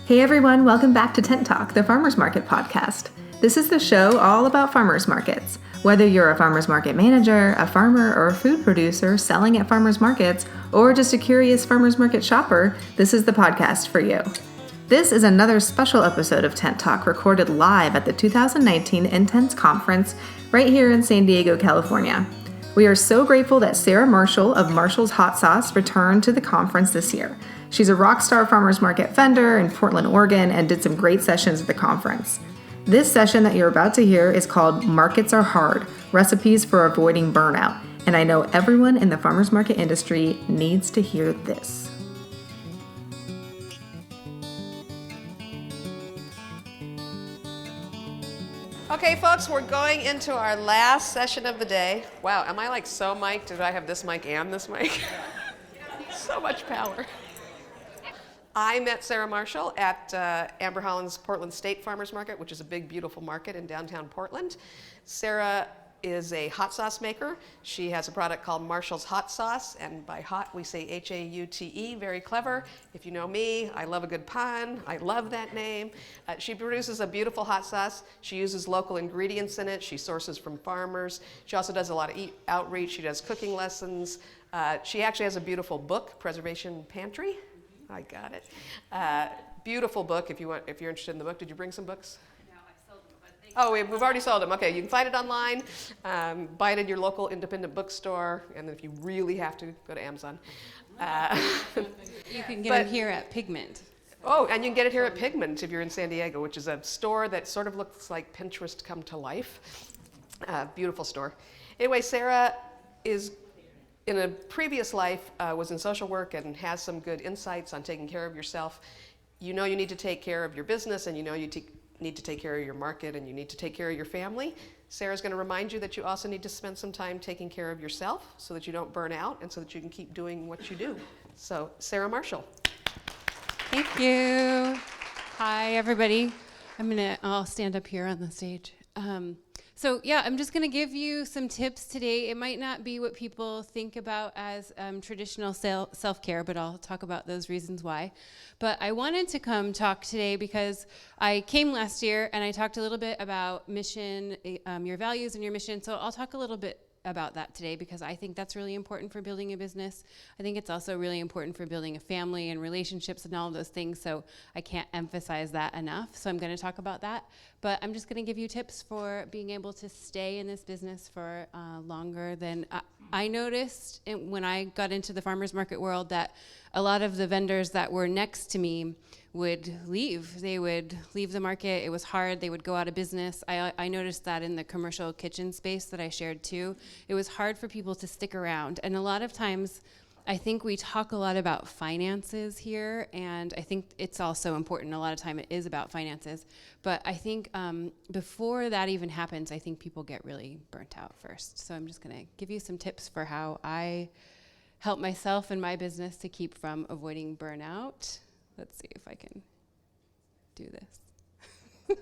Hey everyone, welcome back to Tent Talk, the Farmers Market podcast. This is the show all about farmers markets. Whether you're a farmers market manager, a farmer, or a food producer selling at farmers markets, or just a curious farmers market shopper, this is the podcast for you. This is another special episode of Tent Talk recorded live at the 2019 Intense Conference right here in San Diego, California. We are so grateful that Sarah Marshall of Marshall's Hot Sauce returned to the conference this year. She's a rock star farmers market vendor in Portland, Oregon, and did some great sessions at the conference. This session that you're about to hear is called Markets Are Hard, Recipes for Avoiding Burnout. And I know everyone in the farmers market industry needs to hear this. Okay, folks, we're going into our last session of the day. Wow, am I like so mic'd? Did I have this mic and this mic? So much power. I met Sarah Marshall at Amber Holland's Portland State Farmers Market, which is a big, beautiful market in downtown Portland. Sarah is a hot sauce maker. She has a product called Marshall's Hot Sauce, and by hot we say H-A-U-T-E, very clever. If you know me, I love a good pun. I love that name. She produces a beautiful hot sauce. She uses local ingredients in it. She sources from farmers. She also does a lot of outreach. She does cooking lessons. She actually has a beautiful book, Preservation Pantry. I got it. Beautiful book if you're interested in the book. Did you bring some books? No, I sold them, but thank you. Oh, we've already sold them. Okay, you can find it online. Buy it at your local independent bookstore, and then if you really have to, go to Amazon. You can get it here at Pigment. Oh, and you can get it here at Pigment if you're in San Diego, which is a store that sort of looks like Pinterest come to life. Beautiful store. Anyway, Sarah is, in a previous life, was in social work and has some good insights on taking care of yourself. You know you need to take care of your business, and you know you need to take care of your market, and you need to take care of your family. Sarah's going to remind you that you also need to spend some time taking care of yourself so that you don't burn out and so that you can keep doing what you do. So, Sarah Marshall. Thank you. Hi, everybody. I'll stand up here on the stage. I'm just going to give you some tips today. It might not be what people think about as traditional self-care, but I'll talk about those reasons why. But I wanted to come talk today because I came last year and I talked a little bit about mission, your values and your mission. So I'll talk a little bit about that today because I think that's really important for building a business. I think it's also really important for building a family and relationships and all of those things, so I can't emphasize that enough. So I'm going to talk about that, but I'm just going to give you tips for being able to stay in this business for longer than I noticed when I got into the farmers market world that a lot of the vendors that were next to me would leave. They would leave the market. It was hard. They would go out of business. I noticed that in the commercial kitchen space that I shared too. It was hard for people to stick around. And a lot of times, I think we talk a lot about finances here, and I think it's also important. A lot of time it is about finances. But I think before that even happens, I think people get really burnt out first. So I'm just going to give you some tips for how I help myself and my business to keep from avoiding burnout. Let's see if I can do this.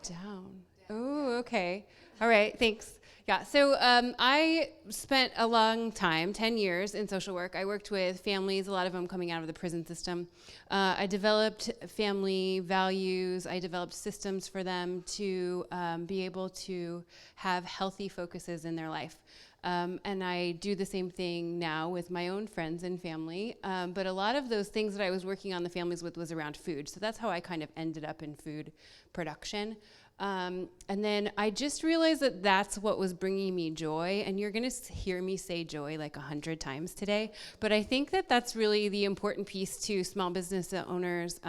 Down. Oh, okay. All right, thanks. Yeah, so I spent a long time, 10 years in social work. I worked with families, a lot of them coming out of the prison system. I developed family values. I developed systems for them to be able to have healthy focuses in their life. And I do the same thing now with my own friends and family. But a lot of those things that I was working on the families with was around food. So that's how I kind of ended up in food production. And then I just realized that that's what was bringing me joy. And you're going to hear me say joy like 100 times today. But I think that that's really the important piece to small business owners'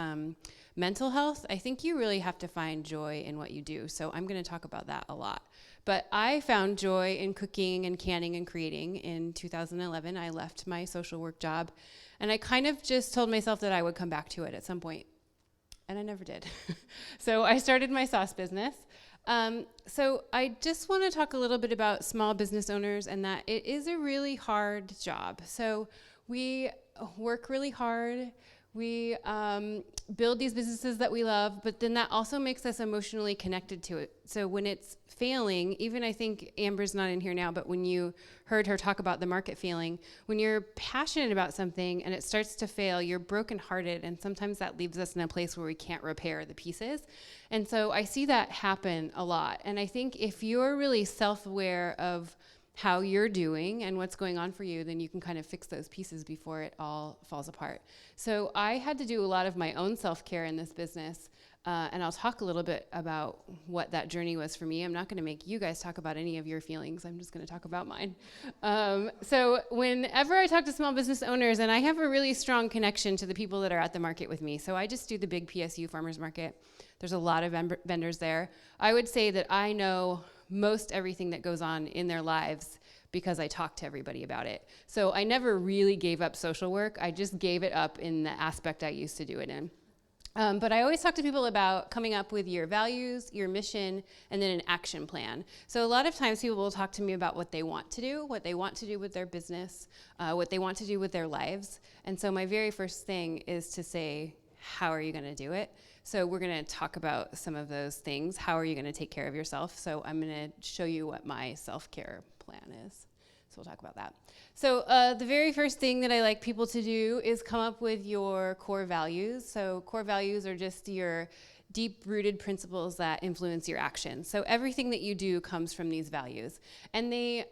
mental health. I think you really have to find joy in what you do. So I'm going to talk about that a lot. But I found joy in cooking and canning and creating in 2011. I left my social work job, and I kind of just told myself that I would come back to it at some point, and I never did. So I started my sauce business. So I just want to talk a little bit about small business owners and that it is a really hard job. So we work really hard. We build these businesses that we love, but then that also makes us emotionally connected to it. So when it's failing, even I think Amber's not in here now, but when you heard her talk about the market failing, when you're passionate about something and it starts to fail, you're brokenhearted, and sometimes that leaves us in a place where we can't repair the pieces. And so I see that happen a lot. And I think if you're really self-aware of how you're doing and what's going on for you, then you can kind of fix those pieces before it all falls apart. So I had to do a lot of my own self-care in this business, and I'll talk a little bit about what that journey was for me. I'm not going to make you guys talk about any of your feelings. I'm just going to talk about mine. So whenever I talk to small business owners, and I have a really strong connection to the people that are at the market with me, so I just do the big PSU farmers market. There's a lot of vendors there. I would say that I know most everything that goes on in their lives because I talk to everybody about it. So I never really gave up social work. I just gave it up in the aspect I used to do it in. But I always talk to people about coming up with your values, your mission, and then an action plan. So a lot of times people will talk to me about what they want to do with their business, what they want to do with their lives. And so my very first thing is to say, how are you going to do it? So we're going to talk about some of those things. How are you going to take care of yourself? So I'm going to show you what my self-care plan is. So we'll talk about that. So the very first thing that I like people to do is come up with your core values. So core values are just your deep-rooted principles that influence your actions. So everything that you do comes from these values. And they,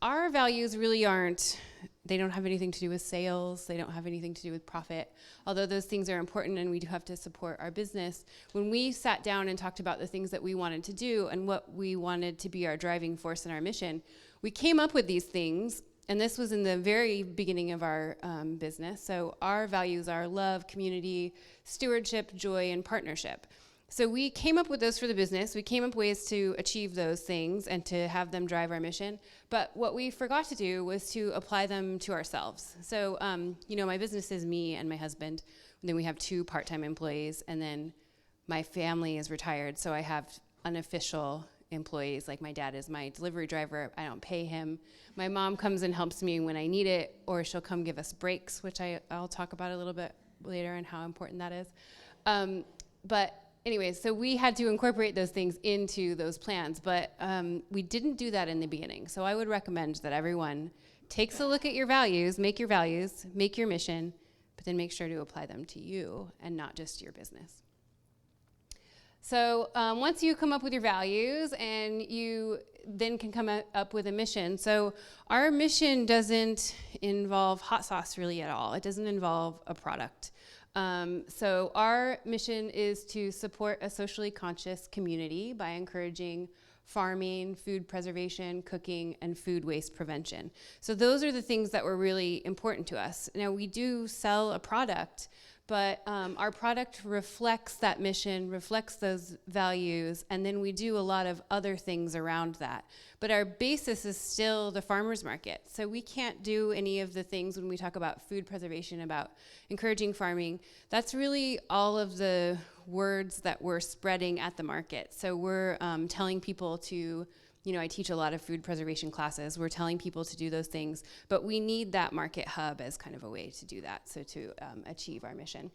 our values really they don't have anything to do with sales. They don't have anything to do with profit, although those things are important and we do have to support our business. When we sat down and talked about the things that we wanted to do and what we wanted to be our driving force in our mission, we came up with these things, and this was in the very beginning of our business. So our values are love, community, stewardship, joy, and partnership. So we came up with those for the business. We came up with ways to achieve those things and to have them drive our mission. But what we forgot to do was to apply them to ourselves. So, my business is me and my husband. And then we have 2 part-time employees. And then my family is retired. So I have unofficial employees. Like my dad is my delivery driver. I don't pay him. My mom comes and helps me when I need it, or she'll come give us breaks, which I'll talk about a little bit later and how important that is. But anyways, so we had to incorporate those things into those plans, but we didn't do that in the beginning. So I would recommend that everyone takes a look at your values, make your mission, but then make sure to apply them to you and not just your business. So once you come up with your values, and you then can come up with a mission. So our mission doesn't involve hot sauce really at all. It doesn't involve a product. So our mission is to support a socially conscious community by encouraging farming, food preservation, cooking, and food waste prevention. So those are the things that were really important to us. Now, we do sell a product, but our product reflects that mission, reflects those values, and then we do a lot of other things around that. But our basis is still the farmers market. So we can't do any of the things when we talk about food preservation, about encouraging farming. That's really all of the words that we're spreading at the market. So we're telling people to, I teach a lot of food preservation classes. We're telling people to do those things, but we need that market hub as kind of a way to do that, so to achieve our mission.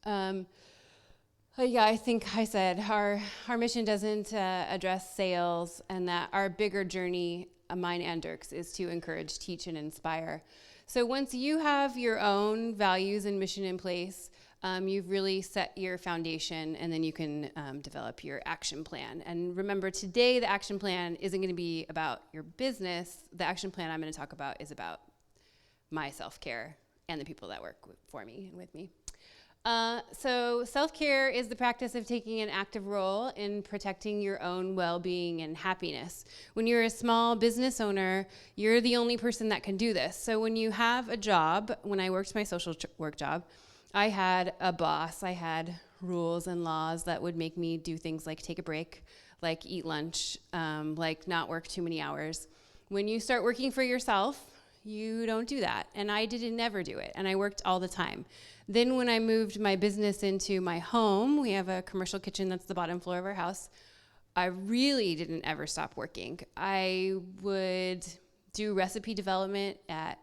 I think I said our mission doesn't address sales, and that our bigger journey, mine and Dirk's, is to encourage, teach, and inspire. So once you have your own values and mission in place, you've really set your foundation, and then you can develop your action plan. And remember, today the action plan isn't going to be about your business. The action plan I'm going to talk about is about my self-care and the people that work for me and with me. So self-care is the practice of taking an active role in protecting your own well-being and happiness. When you're a small business owner, you're the only person that can do this. So when you have a job, when I worked my social work job, I had a boss. I had rules and laws that would make me do things like take a break, like eat lunch, like not work too many hours. When you start working for yourself, you don't do that. And I didn't never do it. And I worked all the time. Then when I moved my business into my home, we have a commercial kitchen that's the bottom floor of our house. I really didn't ever stop working. I would do recipe development at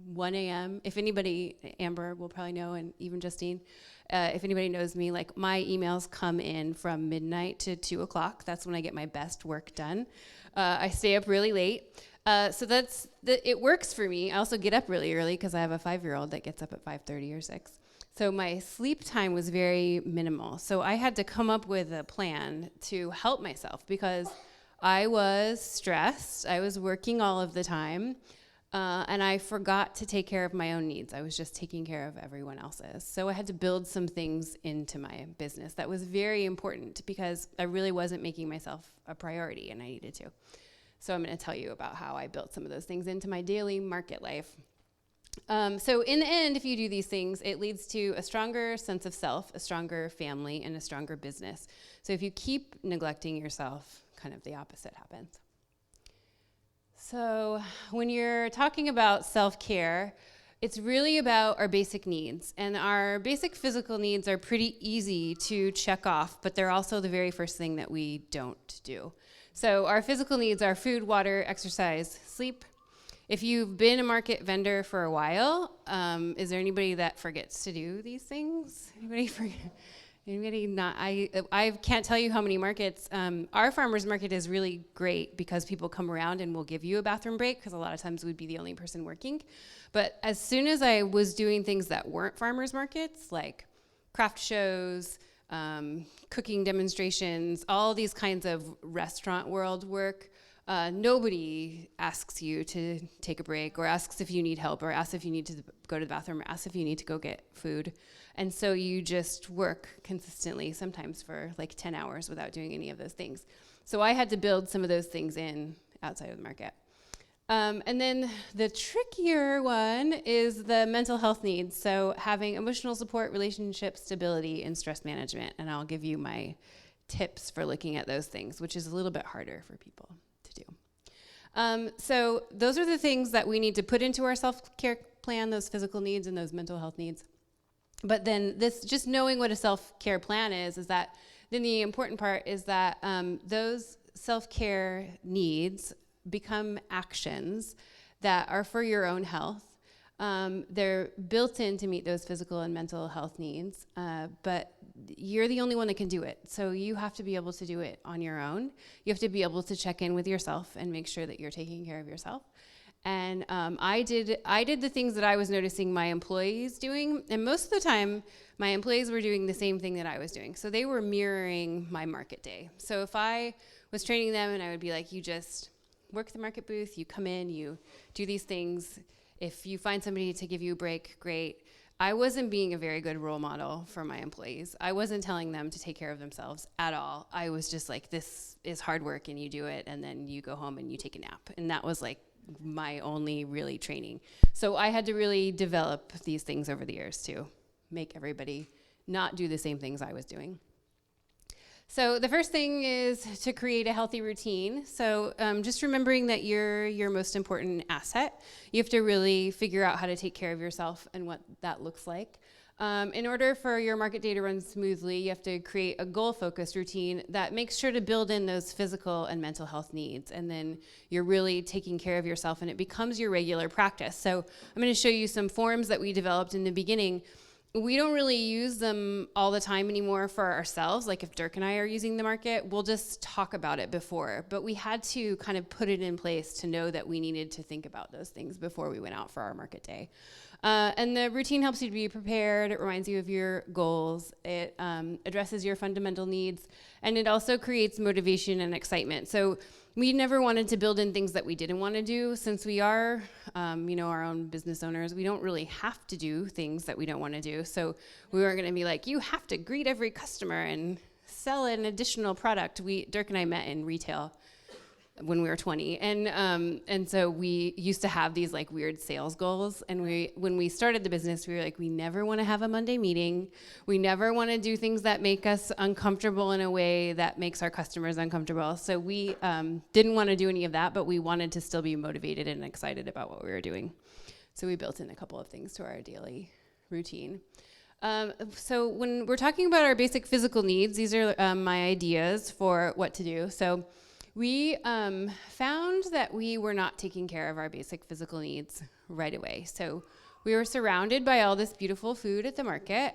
1 a.m. If anybody, Amber will probably know, and even Justine, if anybody knows me, like my emails come in from midnight to 2 o'clock. That's when I get my best work done. I stay up really late. So it works for me. I also get up really early because I have a 5-year-old that gets up at 5:30 or 6. So my sleep time was very minimal. So I had to come up with a plan to help myself because I was stressed. I was working all of the time. And I forgot to take care of my own needs. I was just taking care of everyone else's. So I had to build some things into my business that was very important because I really wasn't making myself a priority, and I needed to. So I'm going to tell you about how I built some of those things into my daily market life. So in the end, if you do these things, it leads to a stronger sense of self, a stronger family, and a stronger business. So if you keep neglecting yourself, kind of the opposite happens. So when you're talking about self-care, it's really about our basic needs. And our basic physical needs are pretty easy to check off, but they're also the very first thing that we don't do. So our physical needs are food, water, exercise, sleep. If you've been a market vendor for a while, is there anybody that forgets to do these things? Anybody forget? Anybody not? I can't tell you how many markets. Our farmers market is really great because people come around and will give you a bathroom break because a lot of times we'd be the only person working. But as soon as I was doing things that weren't farmers markets, like craft shows, cooking demonstrations, all these kinds of restaurant world work, nobody asks you to take a break or asks if you need help or asks if you need to go to the bathroom or asks if you need to go get food. And so you just work consistently, sometimes for like 10 hours without doing any of those things. So I had to build some of those things in outside of the market. And then the trickier one is the mental health needs. So having emotional support, relationship stability, and stress management. And I'll give you my tips for looking at those things, which is a little bit harder for people to do. So those are the things that we need to put into our self-care plan, those physical needs and those mental health needs. But then this, just knowing what a self-care plan is that then the important part is that those self-care needs become actions that are for your own health. They're built in to meet those physical and mental health needs, but you're the only one that can do it. So you have to be able to do it on your own. You have to be able to check in with yourself and make sure that you're taking care of yourself. And I did the things that I was noticing my employees doing, and most of the time, my employees were doing the same thing that I was doing. So they were mirroring my market day. So if I was training them, and I would be like, you just work the market booth, you come in, you do these things. If you find somebody to give you a break, great. I wasn't being a very good role model for my employees. I wasn't telling them to take care of themselves at all. I was just like, this is hard work, and you do it, and then you go home and you take a nap. And that was like my only really training. So I had to really develop these things over the years to make everybody not do the same things I was doing. So the first thing is to create a healthy routine. So just remembering that you're your most important asset. You have to really figure out how to take care of yourself and what that looks like. In order for your market day to run smoothly, you have to create a goal-focused routine that makes sure to build in those physical and mental health needs. And then you're really taking care of yourself, and it becomes your regular practice. So I'm going to show you some forms that we developed in the beginning. We don't really use them all the time anymore for ourselves. Like if Dirk and I are using the market, we'll just talk about it before. But we had to kind of put it in place to know that we needed to think about those things before we went out for our market day. And the routine helps you to be prepared. It reminds you of your goals. It addresses your fundamental needs. And it also creates motivation and excitement. So we never wanted to build in things that we didn't want to do. Since we are, our own business owners, we don't really have to do things that we don't want to do. So we weren't going to be like, you have to greet every customer and sell an additional product. Dirk and I met in retail when we were 20, and so we used to have these like weird sales goals. And when we started the business, we were like, we never want to have a Monday meeting. We never want to do things that make us uncomfortable in a way that makes our customers uncomfortable. So we didn't want to do any of that, but we wanted to still be motivated and excited about what we were doing. So we built in a couple of things to our daily routine. So when we're talking about our basic physical needs, these are my ideas for what to do. So we found that we were not taking care of our basic physical needs right away. So we were surrounded by all this beautiful food at the market,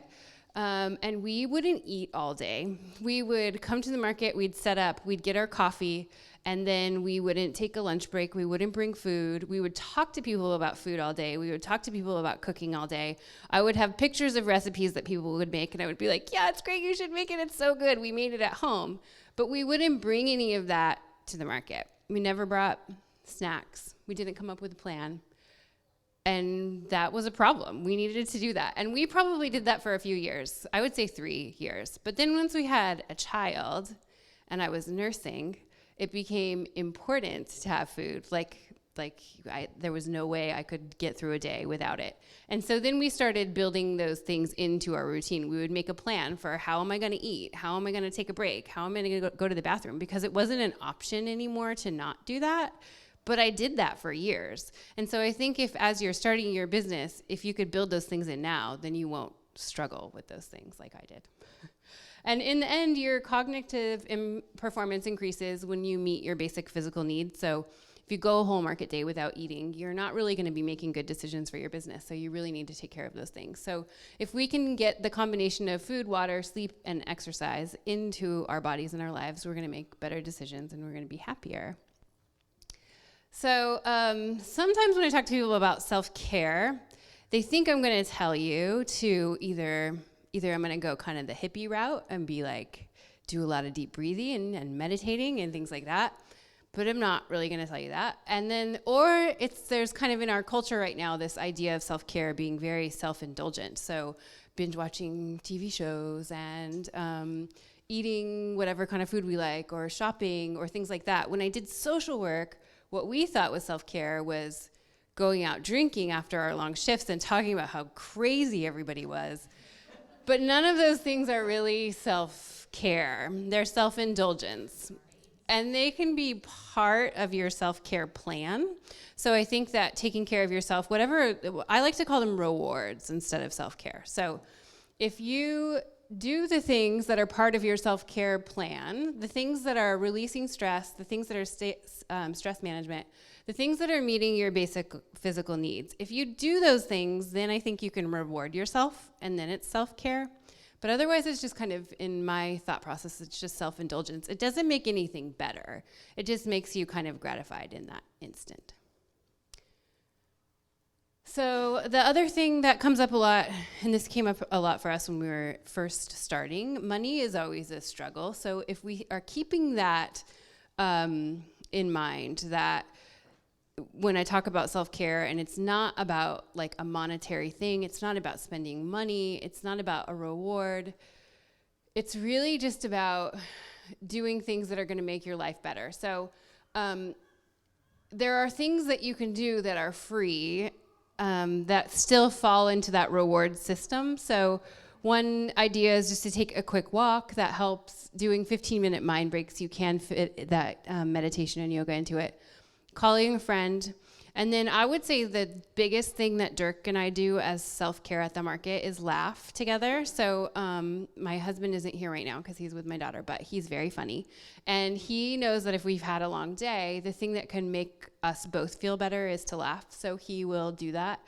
and we wouldn't eat all day. We would come to the market, we'd set up, we'd get our coffee, and then we wouldn't take a lunch break, we wouldn't bring food, we would talk to people about food all day, we would talk to people about cooking all day. I would have pictures of recipes that people would make, and I would be like, yeah, it's great, you should make it, it's so good, we made it at home. But we wouldn't bring any of that to the market. We never brought snacks. We didn't come up with a plan. And that was a problem. We needed to do that. And we probably did that for a few years. I would say 3 years. But then once we had a child and I was nursing, it became important to have food. There was no way I could get through a day without it. And so then we started building those things into our routine. We would make a plan for how am I going to eat? How am I going to take a break? How am I going to go to the bathroom? Because it wasn't an option anymore to not do that. But I did that for years. And so I think if, as you're starting your business, if you could build those things in now, then you won't struggle with those things like I did. And in the end, your cognitive performance increases when you meet your basic physical needs. So if you go a whole market day without eating, you're not really going to be making good decisions for your business. So you really need to take care of those things. So if we can get the combination of food, water, sleep, and exercise into our bodies and our lives, we're going to make better decisions and we're going to be happier. So sometimes when I talk to people about self-care, they think I'm going to tell you to either I'm going to go kind of the hippie route and be like, do a lot of deep breathing and meditating and things like that. But I'm not really going to tell you that. And then, or there's kind of in our culture right now, this idea of self-care being very self-indulgent. So binge watching TV shows and eating whatever kind of food we like or shopping or things like that. When I did social work, what we thought was self-care was going out drinking after our long shifts and talking about how crazy everybody was. But none of those things are really self-care. They're self-indulgence. And they can be part of your self-care plan. So I think that taking care of yourself, whatever, I like to call them rewards instead of self-care. So if you do the things that are part of your self-care plan, the things that are releasing stress, the things that are stress management, the things that are meeting your basic physical needs. If you do those things, then I think you can reward yourself, and then it's self-care. But otherwise, it's just kind of, in my thought process, it's just self-indulgence. It doesn't make anything better. It just makes you kind of gratified in that instant. So the other thing that comes up a lot, and this came up a lot for us when we were first starting, money is always a struggle. So if we are keeping that in mind, that when I talk about self-care, and it's not about like a monetary thing, it's not about spending money, it's not about a reward, it's really just about doing things that are going to make your life better. So there are things that you can do that are free that still fall into that reward system. So one idea is just to take a quick walk. That helps. Doing 15-minute mind breaks, you can fit that meditation and yoga into it. Calling a friend. And then I would say the biggest thing that Dirk and I do as self-care at the market is laugh together. So my husband isn't here right now because he's with my daughter, but he's very funny. And he knows that if we've had a long day, the thing that can make us both feel better is to laugh. So he will do that.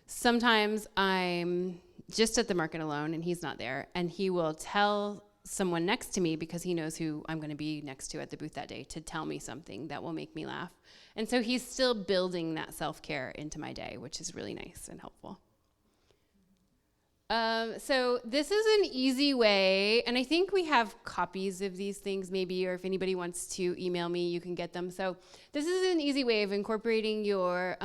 Sometimes I'm just at the market alone and he's not there, and he will tell someone next to me, because he knows who I'm going to be next to at the booth that day, to tell me something that will make me laugh. And so he's still building that self-care into my day, which is really nice and helpful. So this is an easy way, and I think we have copies of these things maybe, or if anybody wants to email me, you can get them. So this is an easy way of incorporating your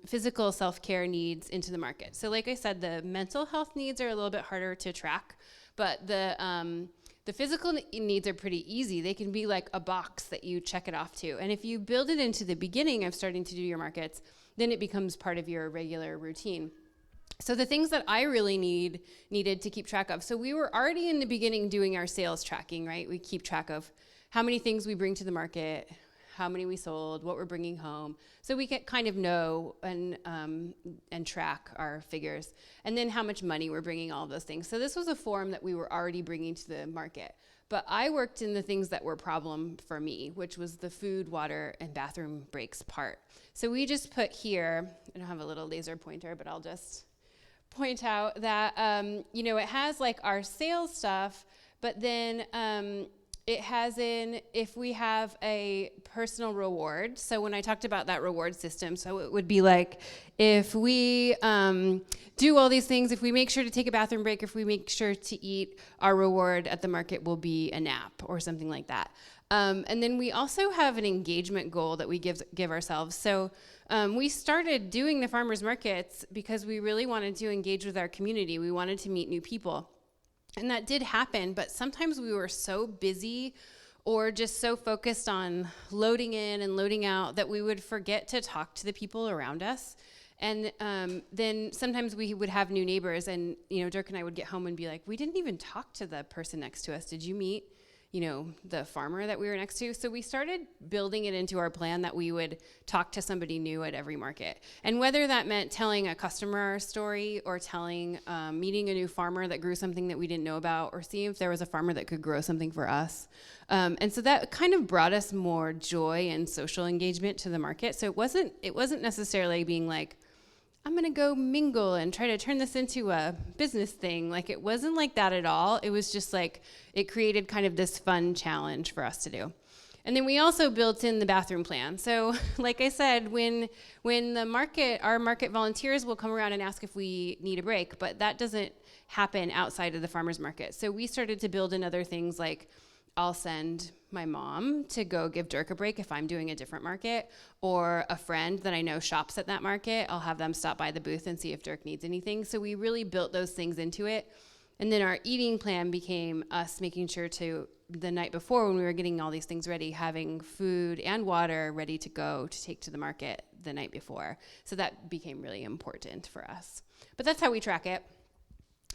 physical self-care needs into the market. So like I said, the mental health needs are a little bit harder to track, but the physical needs are pretty easy. They can be like a box that you check it off to. And if you build it into the beginning of starting to do your markets, then it becomes part of your regular routine. So the things that I really needed to keep track of. So we were already in the beginning doing our sales tracking, right? We keep track of how many things we bring to the market, how many we sold, what we're bringing home. So we can kind of know and track our figures. And then how much money we're bringing, all of those things. So this was a form that we were already bringing to the market. But I worked in the things that were problem for me, which was the food, water, and bathroom breaks part. So we just put here, I don't have a little laser pointer, but I'll just point out that, it has like our sales stuff, but then it has in if we have a personal reward. So when I talked about that reward system, so it would be like if we do all these things, if we make sure to take a bathroom break, if we make sure to eat, our reward at the market will be a nap or something like that. And then we also have an engagement goal that we give ourselves. So we started doing the farmers markets because we really wanted to engage with our community. We wanted to meet new people. And that did happen, but sometimes we were so busy or just so focused on loading in and loading out that we would forget to talk to the people around us. And then sometimes we would have new neighbors, and Dirk and I would get home and be like, we didn't even talk to the person next to us. Did you meet the farmer that we were next to? So we started building it into our plan that we would talk to somebody new at every market. And whether that meant telling a customer our story or meeting a new farmer that grew something that we didn't know about, or seeing if there was a farmer that could grow something for us. And so that kind of brought us more joy and social engagement to the market. So it wasn't necessarily being like, I'm going to go mingle and try to turn this into a business thing. Like, it wasn't like that at all. It was just like, it created kind of this fun challenge for us to do. And then we also built in the bathroom plan. So like I said, when our market volunteers will come around and ask if we need a break, but that doesn't happen outside of the farmers market. So we started to build in other things like, I'll send my mom to go give Dirk a break if I'm doing a different market, or a friend that I know shops at that market. I'll have them stop by the booth and see if Dirk needs anything. So we really built those things into it. And then our eating plan became us making sure to, the night before when we were getting all these things ready, having food and water ready to go to take to the market the night before. So that became really important for us. But that's how we track it.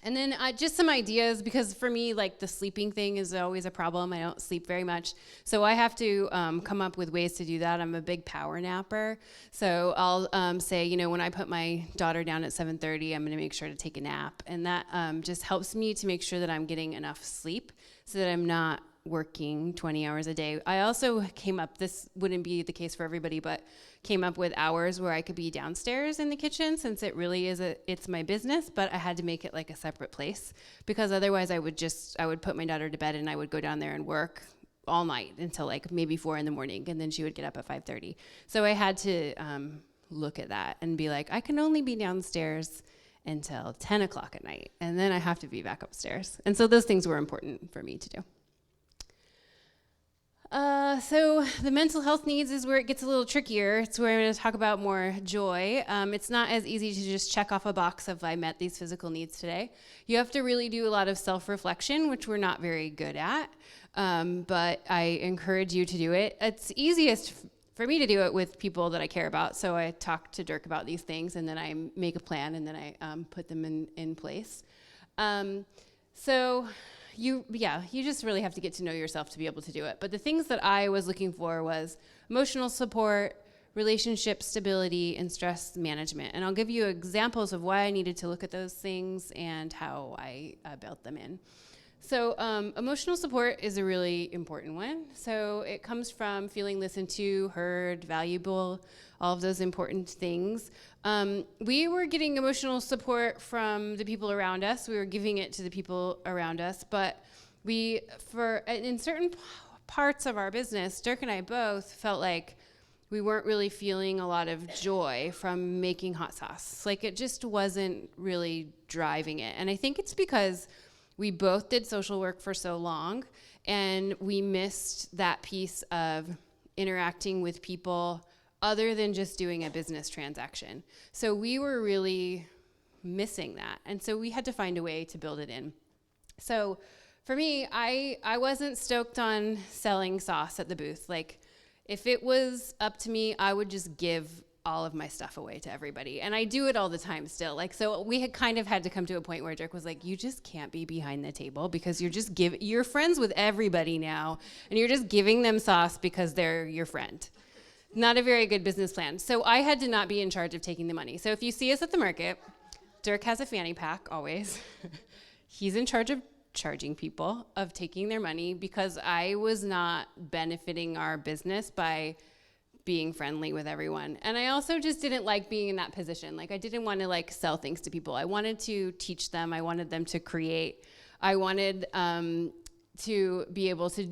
And then just some ideas, because for me, like, the sleeping thing is always a problem. I don't sleep very much. So I have to come up with ways to do that. I'm a big power napper. So I'll say, when I put my daughter down at 7:30, I'm going to make sure to take a nap. And that just helps me to make sure that I'm getting enough sleep so that I'm not working 20 hours a day. I also came up, this wouldn't be the case for everybody, but came up with hours where I could be downstairs in the kitchen, since it really is it's my business, but I had to make it like a separate place, because otherwise I would put my daughter to bed and I would go down there and work all night until like maybe 4 a.m, and then she would get up at 5:30. So I had to look at that and be like, I can only be downstairs until 10 o'clock at night, and then I have to be back upstairs. And so those things were important for me to do. So the mental health needs is where it gets a little trickier. It's where I'm going to talk about more joy. It's not as easy to just check off a box of I met these physical needs today. You have to really do a lot of self-reflection, which we're not very good at, but I encourage you to do it. It's easiest for me to do it with people that I care about, so I talk to Dirk about these things, and then I make a plan, and then I put them in place. You just really have to get to know yourself to be able to do it. But the things that I was looking for was emotional support, relationship stability, and stress management. And I'll give you examples of why I needed to look at those things and how I built them in. So emotional support is a really important one. So it comes from feeling listened to, heard, valuable, all of those important things. We were getting emotional support from the people around us. We were giving it to the people around us, but in certain parts of our business, Dirk and I both felt like we weren't really feeling a lot of joy from making hot sauce. Like, it just wasn't really driving it. And I think it's because we both did social work for so long, and we missed that piece of interacting with people other than just doing a business transaction. So we were really missing that. And so we had to find a way to build it in. So for me, I wasn't stoked on selling sauce at the booth. Like, if it was up to me, I would just give all of my stuff away to everybody. And I do it all the time still. Like, so we had kind of had to come to a point where Dirk was like, you just can't be behind the table, because you're friends with everybody now, and you're just giving them sauce because they're your friend. Not a very good business plan. So I had to not be in charge of taking the money. So if you see us at the market, Dirk has a fanny pack always. He's in charge of charging people, of taking their money, because I was not benefiting our business by being friendly with everyone. And I also just didn't like being in that position. Like, I didn't want to like sell things to people. I wanted to teach them. I wanted them to create. I wanted to be able to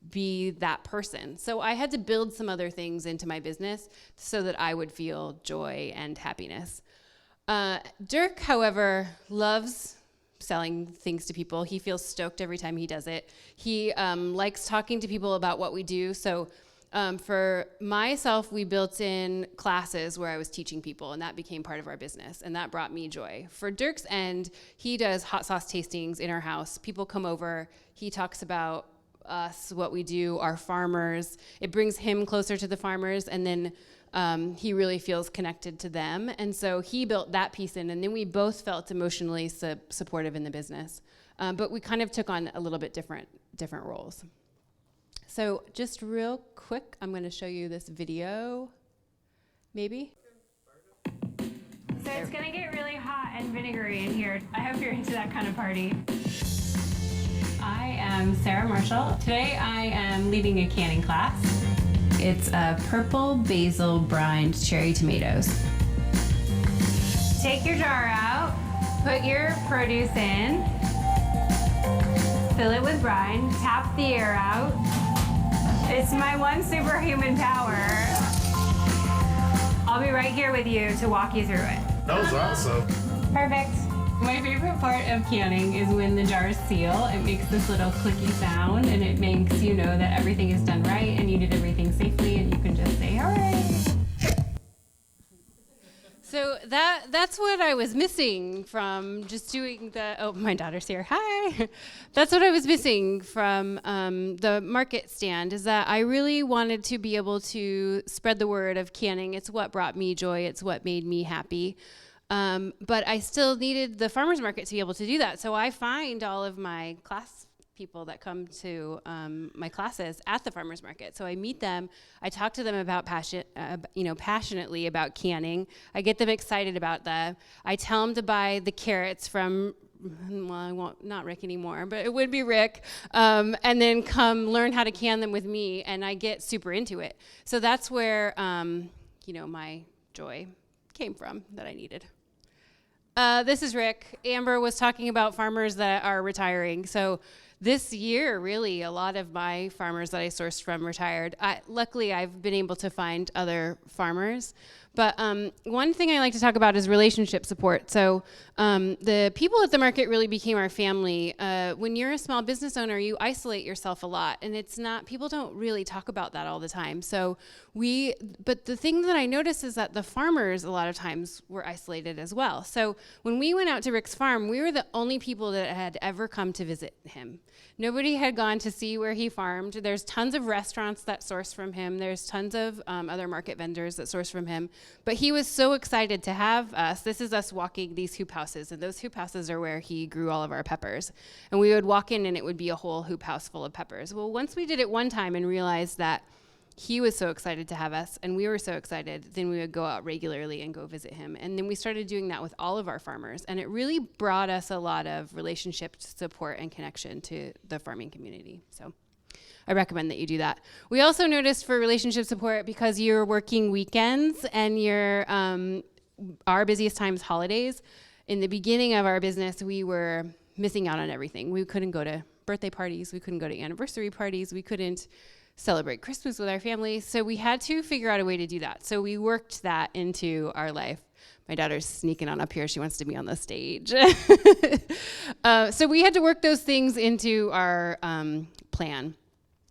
be that person. So I had to build some other things into my business so that I would feel joy and happiness. Dirk, however, loves selling things to people. He feels stoked every time he does it. He likes talking to people about what we do. So for myself, we built in classes where I was teaching people, and that became part of our business, and that brought me joy. For Dirk's end, he does hot sauce tastings in our house. People come over. He talks about us, what we do, our farmers. It brings him closer to the farmers, and then he really feels connected to them. And so he built that piece in, and then we both felt emotionally supportive in the business. But we kind of took on a little bit different roles. So just real quick, I'm going to show you this video, maybe. So it's going to get really hot and vinegary in here. I hope you're into that kind of party. I am Sarah Marshall. Today I am leading a canning class. It's purple basil brined cherry tomatoes. Take your jar out, put your produce in, fill it with brine, tap the air out. It's my one superhuman power. I'll be right here with you to walk you through it. That was awesome. Perfect. My favorite part of canning is when the jars seal. It makes this little clicky sound, and it makes you know that everything is done right and you did everything safely, and you can just say, hooray. So that's what I was missing from just doing my daughter's here, hi. That's what I was missing from the market stand, is that I really wanted to be able to spread the word of canning. It's what brought me joy, it's what made me happy. But I still needed the farmer's market to be able to do that. So I find all of my class people that come to my classes at the farmer's market. So I meet them, I talk to them about passionately about canning. I get them excited about that. I tell them to buy the carrots from, well, I won't, not Rick anymore, but it would be Rick, and then come learn how to can them with me, and I get super into it. So that's where, my joy came from that I needed. This is Rick. Amber was talking about farmers that are retiring. So this year, really, a lot of my farmers that I sourced from retired. Luckily, I've been able to find other farmers. But one thing I like to talk about is relationship support. So the people at the market really became our family. When you're a small business owner, you isolate yourself a lot, and people don't really talk about that all the time. But the thing that I noticed is that the farmers a lot of times were isolated as well. So when we went out to Rick's farm, we were the only people that had ever come to visit him. Nobody had gone to see where he farmed. There's tons of restaurants that source from him. There's tons of other market vendors that source from him. But he was so excited to have us. This is us walking these hoop houses, and those hoop houses are where he grew all of our peppers. And we would walk in, and it would be a whole hoop house full of peppers. Well, once we did it one time and realized that he was so excited to have us, and we were so excited, then we would go out regularly and go visit him. And then we started doing that with all of our farmers, and it really brought us a lot of relationship support and connection to the farming community. So I recommend that you do that. We also noticed for relationship support, because you're working weekends and our busiest time is holidays. In the beginning of our business, we were missing out on everything. We couldn't go to birthday parties. We couldn't go to anniversary parties. We couldn't celebrate Christmas with our family. So we had to figure out a way to do that. So we worked that into our life. My daughter's sneaking on up here. She wants to be on the stage. So we had to work those things into our plan.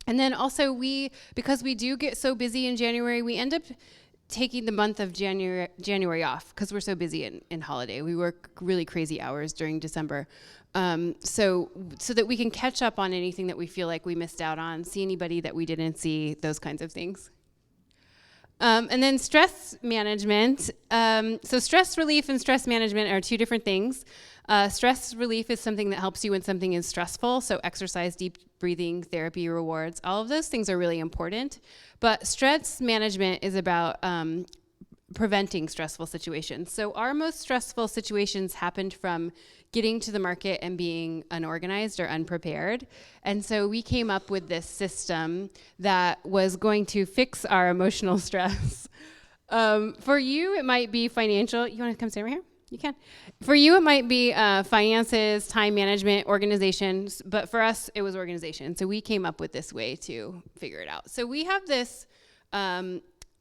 And then also because we do get so busy in January, we end up taking the month of January off because we're so busy in holiday. We work really crazy hours during December. So that we can catch up on anything that we feel like we missed out on, see anybody that we didn't see, those kinds of things. And then stress management. So stress relief and stress management are two different things. Stress relief is something that helps you when something is stressful. So exercise, deep breathing, therapy, rewards, all of those things are really important. But stress management is about preventing stressful situations. So our most stressful situations happened from getting to the market and being unorganized or unprepared. And so we came up with this system that was going to fix our emotional stress. For you, it might be financial. You want to come stand right here? You can. For you, it might be finances, time management, organizations. But for us, it was organization. So we came up with this way to figure it out. So we have this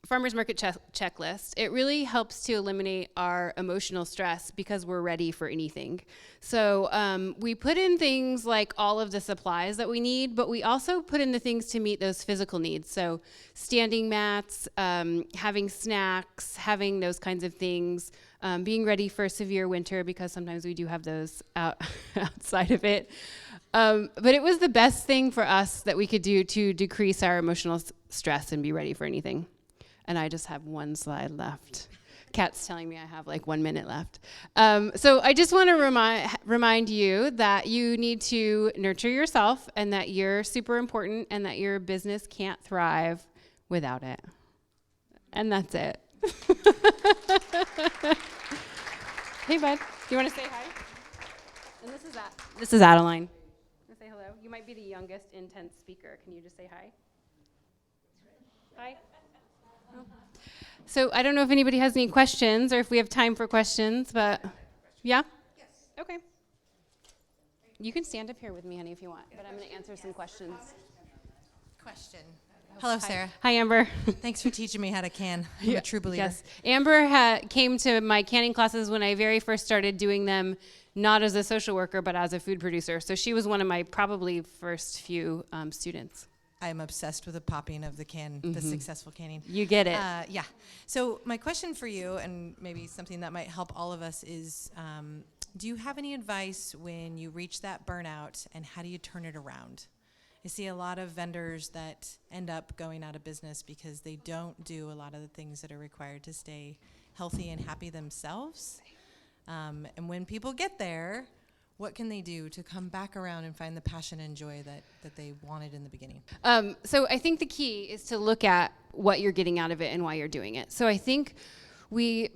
farmers market checklist. It really helps to eliminate our emotional stress because we're ready for anything. So we put in things like all of the supplies that we need, but we also put in the things to meet those physical needs. So standing mats, having snacks, having those kinds of things, being ready for a severe winter because sometimes we do have those outside of it. But it was the best thing for us that we could do to decrease our emotional stress and be ready for anything. And I just have one slide left. Kat's telling me I have like 1 minute left. So I just want to remind you that you need to nurture yourself and that you're super important and that your business can't thrive without it. And that's it. Hey, bud. Do you want to say hi? And this is Adeline. Say hello. You might be the youngest intense speaker. Can you just say hi? Hi. Oh. So I don't know if anybody has any questions or if we have time for questions, but yeah? Yes. Okay. You can stand up here with me, honey, if you want, but I'm going to answer some questions. Question. Hello, Sarah. Hi, Amber. Thanks for teaching me how to can. I'm a true believer. Yes. Amber came to my canning classes when I very first started doing them, not as a social worker, but as a food producer. So she was one of my probably first few students. I am obsessed with the popping of the can, the successful canning. You get it. Yeah. So my question for you, and maybe something that might help all of us, is do you have any advice when you reach that burnout, and how do you turn it around? I see a lot of vendors that end up going out of business because they don't do a lot of the things that are required to stay healthy and happy themselves. And when people get there, what can they do to come back around and find the passion and joy that they wanted in the beginning? So I think the key is to look at what you're getting out of it and why you're doing it. So I think we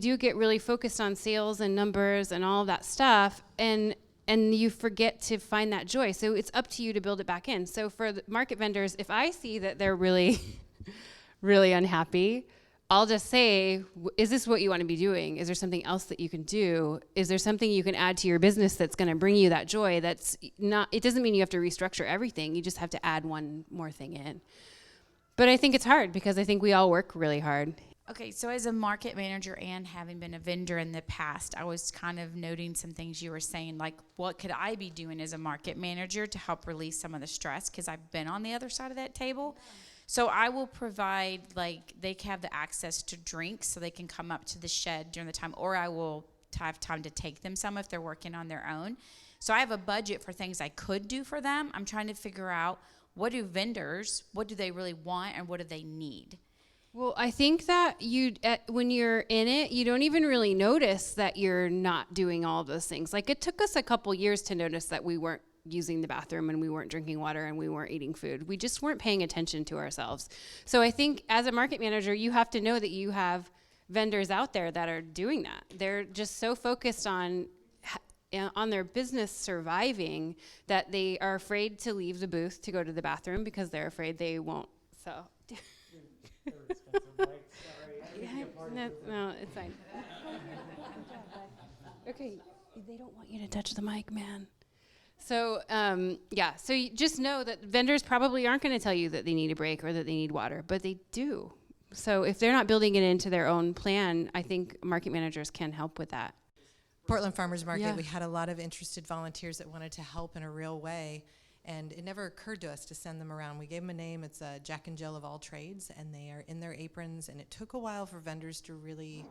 do get really focused on sales and numbers and all of that stuff, and you forget to find that joy. So it's up to you to build it back in. So for the market vendors, if I see that they're really, really unhappy, I'll just say, is this what you want to be doing? Is there something else that you can do? Is there something you can add to your business that's going to bring you that joy? That's not, it doesn't mean you have to restructure everything. You just have to add one more thing in. But I think it's hard because I think we all work really hard. Okay, so as a market manager and having been a vendor in the past, I was kind of noting some things you were saying, like what could I be doing as a market manager to help release some of the stress? Because I've been on the other side of that table. So I will provide, like, they can have the access to drinks so they can come up to the shed during the time, or I will have time to take them some if they're working on their own. So I have a budget for things I could do for them. I'm trying to figure out what do they really want and what do they need? Well, I think that when you're in it, you don't even really notice that you're not doing all of those things. Like, it took us a couple years to notice that we weren't using the bathroom and we weren't drinking water and we weren't eating food. We just weren't paying attention to ourselves. So I think as a market manager, you have to know that you have vendors out there that are doing that. They're just so focused on their business surviving that they are afraid to leave the booth to go to the bathroom because they're afraid they won't. So no, it's fine. Okay, they don't want you to touch the mic, man. So, so you just know that vendors probably aren't going to tell you that they need a break or that they need water, but they do. So if they're not building it into their own plan, I think market managers can help with that. Portland Farmers Market, we had a lot of interested volunteers that wanted to help in a real way, and it never occurred to us to send them around. We gave them a name. It's Jack and Jill of all trades, and they are in their aprons, and it took a while for vendors to really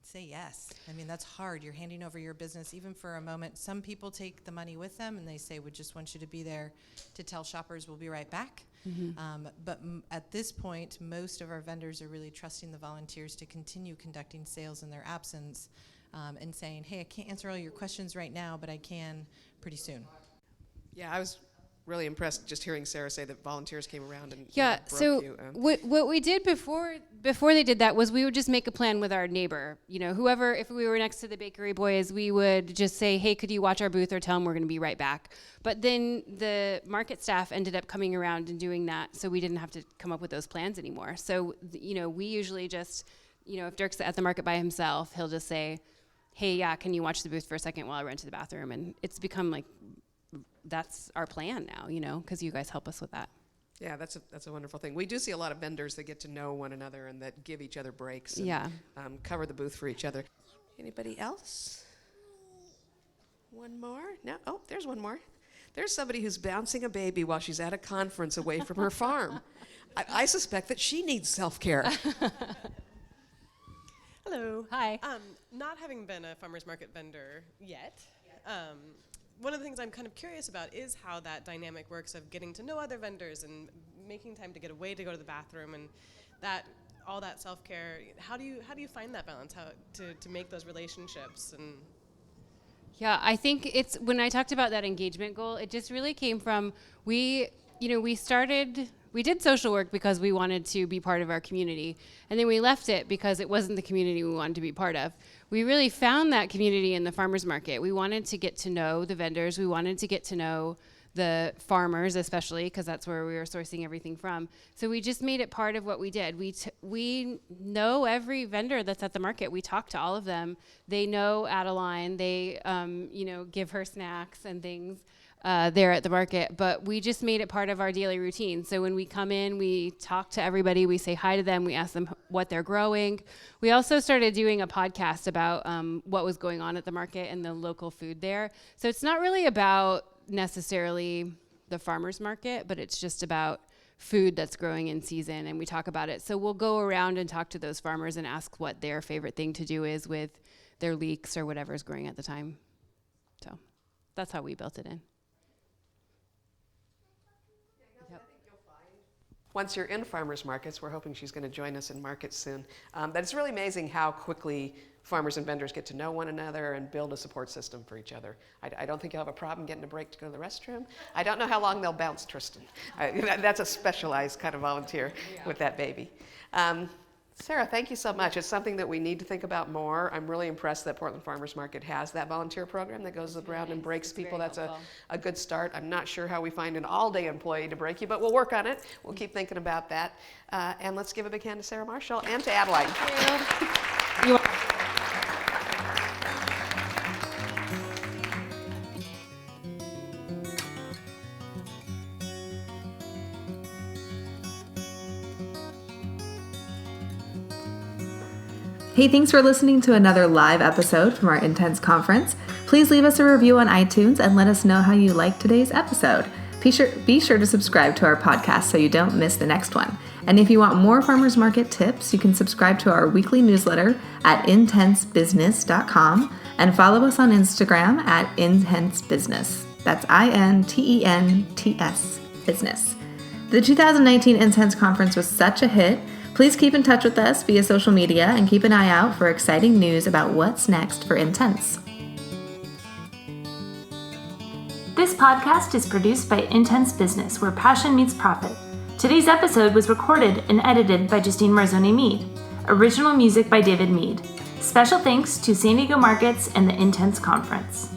say yes. I mean, that's hard. You're handing over your business even for a moment. Some people take the money with them and they say, we just want you to be there to tell shoppers we'll be right back. But at this point, most of our vendors are really trusting the volunteers to continue conducting sales in their absence and saying, hey, I can't answer all your questions right now, but I can pretty soon. Yeah, I was really impressed just hearing Sarah say that volunteers came around and Yeah, broke so you. what we did before they did that was we would just make a plan with our neighbor. You know, whoever, if we were next to the bakery boys, we would just say, hey, could you watch our booth or tell them we're going to be right back. But then the market staff ended up coming around and doing that, so we didn't have to come up with those plans anymore. So, you know, we usually just, you know, if Dirk's at the market by himself, he'll just say, hey, yeah, can you watch the booth for a second while I run to the bathroom? And it's become like, that's our plan now, you know, because you guys help us with that. Yeah, that's a wonderful thing. We do see a lot of vendors that get to know one another and that give each other breaks and Yeah. Cover the booth for each other. Anybody else? One more? No? Oh, there's one more. There's somebody who's bouncing a baby while she's at a conference away from her farm. I suspect that she needs self-care. Hello. Hi. Not having been a farmer's market vendor yet, one of the things I'm kind of curious about is how that dynamic works of getting to know other vendors and making time to get away to go to the bathroom and all that self-care. How do you find that balance? How to make those relationships? And Yeah, I think it's when I talked about that engagement goal, it just really came from we did social work because we wanted to be part of our community, and then we left it because it wasn't the community we wanted to be part of. We really found that community in the farmers market. We wanted to get to know the vendors. We wanted to get to know the farmers, especially because that's where we were sourcing everything from. So we just made it part of what we did. We know every vendor that's at the market. We talk to all of them. They know Adeline. They give her snacks and things there at the market, but we just made it part of our daily routine. So when we come in, we talk to everybody, we say hi to them, we ask them what they're growing. We also started doing a podcast about what was going on at the market and the local food there. So it's not really about necessarily the farmer's market, but it's just about food that's growing in season, and we talk about it. So we'll go around and talk to those farmers and ask what their favorite thing to do is with their leeks or whatever's growing at the time. So that's how we built it in. Once you're in farmers markets, we're hoping she's going to join us in markets soon. But it's really amazing how quickly farmers and vendors get to know one another and build a support system for each other. I don't think you'll have a problem getting a break to go to the restroom. I don't know how long they'll bounce Tristan. That's a specialized kind of volunteer with that baby. Sarah, thank you so much. It's something that we need to think about more. I'm really impressed that Portland Farmers Market has that volunteer program that goes around and breaks people. That's a good start. I'm not sure how we find an all-day employee to break you, but we'll work on it. We'll keep thinking about that. And let's give a big hand to Sarah Marshall and to Adeline. Thank you. Hey, thanks for listening to another live episode from our Intense Conference. Please leave us a review on iTunes and let us know how you liked today's episode. Be sure to subscribe to our podcast so you don't miss the next one. And if you want more farmers market tips, you can subscribe to our weekly newsletter at intensebusiness.com and follow us on Instagram at intensebusiness. That's INTENTS business. The 2019 Intense Conference was such a hit. Please keep in touch with us via social media and keep an eye out for exciting news about what's next for Intense. This podcast is produced by Intense Business, where passion meets profit. Today's episode was recorded and edited by Justine Marzoni Mead. Original music by David Mead. Special thanks to San Diego Markets and the Intense Conference.